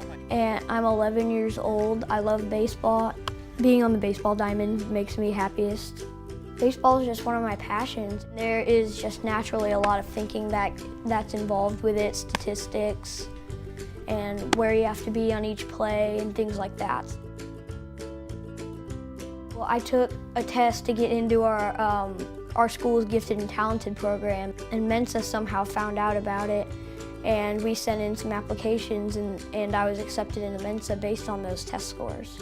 Mensa, and I'm 11 years old. I love baseball. Being on the baseball diamond makes me happiest. Baseball is just one of my passions. There is just naturally a lot of thinking that's involved with it, statistics, and where you have to be on each play and things like that. Well, I took a test to get into our school's gifted and talented program, and Mensa somehow found out about it, and we sent in some applications, and I was accepted into Mensa based on those test scores.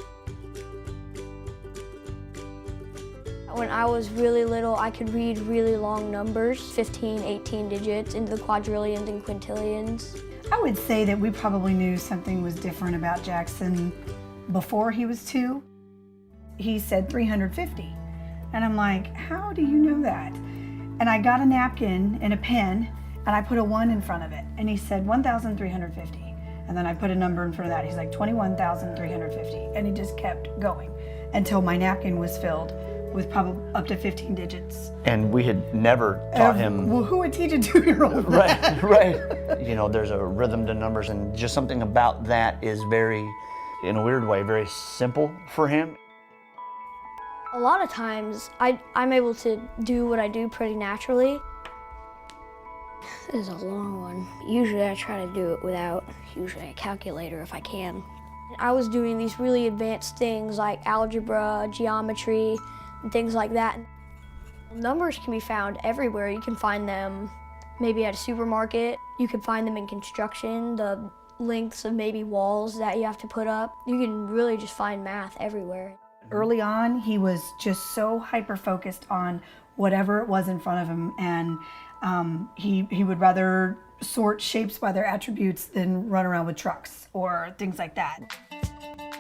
When I was really little, I could read really long numbers, 15, 18 digits, into the quadrillions and quintillions. I would say that we probably knew something was different about Jackson before he was 2. He said 350. And I'm like, how do you know that? And I got a napkin and a pen and I put a 1 in front of it. And he said 1,350. And then I put a number in front of that. He's like 21,350. And he just kept going until my napkin was filled with probably up to 15 digits. And we had never taught him. Well, who would teach a 2-year-old that? Right. You know, there's a rhythm to numbers, and just something about that is very, in a weird way, very simple for him. A lot of times, I'm able to do what I do pretty naturally. This is a long one. Usually I try to do it without usually a calculator if I can. I was doing these really advanced things like algebra, geometry, and things like that. Numbers can be found everywhere. You can find them maybe at a supermarket. You can find them in construction, the lengths of maybe walls that you have to put up. You can really just find math everywhere. Early on, he was just so hyper-focused on whatever it was in front of him, and he would rather sort shapes by their attributes than run around with trucks or things like that.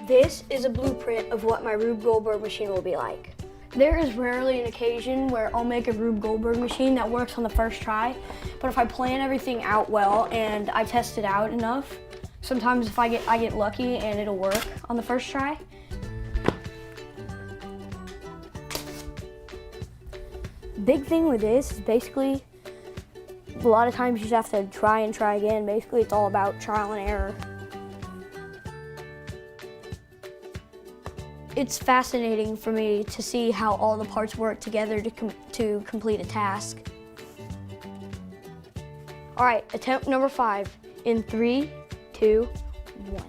This is a blueprint of what my Rube Goldberg machine will be like. There is rarely an occasion where I'll make a Rube Goldberg machine that works on the first try, but if I plan everything out well and I test it out enough, sometimes if I get lucky and it'll work on the first try. Big thing with this is basically a lot of times you just have to try and try again. Basically, it's all about trial and error. It's fascinating for me to see how all the parts work together to complete a task. All right, attempt number 5 in 3, 2, 1.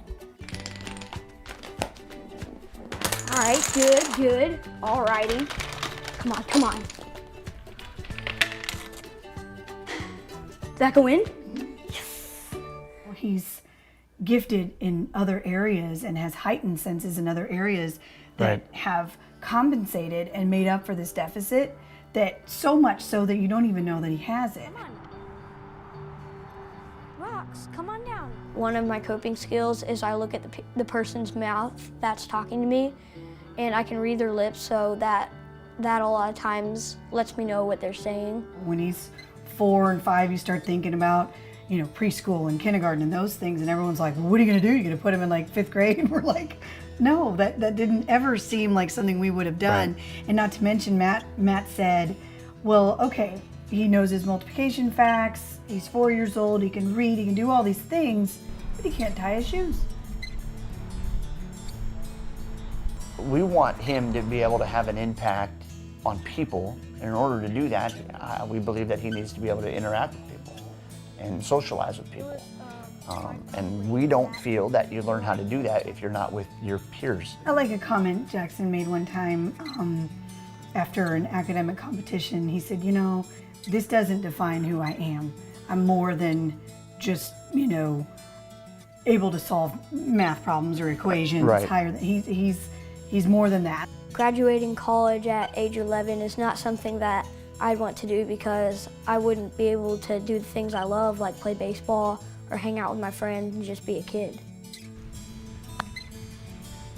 All right, good. All righty. Come on. Did that go in? Yes. He's gifted in other areas and has heightened senses in other areas that have compensated and made up for this deficit, that so much so that you don't even know that he has it. Come on. Rocks, come on down. One of my coping skills is I look at the person's mouth that's talking to me, and I can read their lips, so that a lot of times lets me know what they're saying. When he's 4 and 5, you start thinking about, you know, preschool and kindergarten and those things, and everyone's like, well, what are you gonna do? You're gonna put him in like 5th grade? And we're like, no, that didn't ever seem like something we would have done. Right. And not to mention, Matt said, well, okay, he knows his multiplication facts, he's 4 years old, he can read, he can do all these things, but he can't tie his shoes. We want him to be able to have an impact on people. In order to do that, we believe that he needs to be able to interact with people and socialize with people. And we don't feel that you learn how to do that if you're not with your peers. I like a comment Jackson made one time after an academic competition. He said, you know, this doesn't define who I am. I'm more than just, you know, able to solve math problems or equations. Right. Higher than, he's more than that. Graduating college at age 11 is not something that I'd want to do, because I wouldn't be able to do the things I love, like play baseball or hang out with my friends and just be a kid.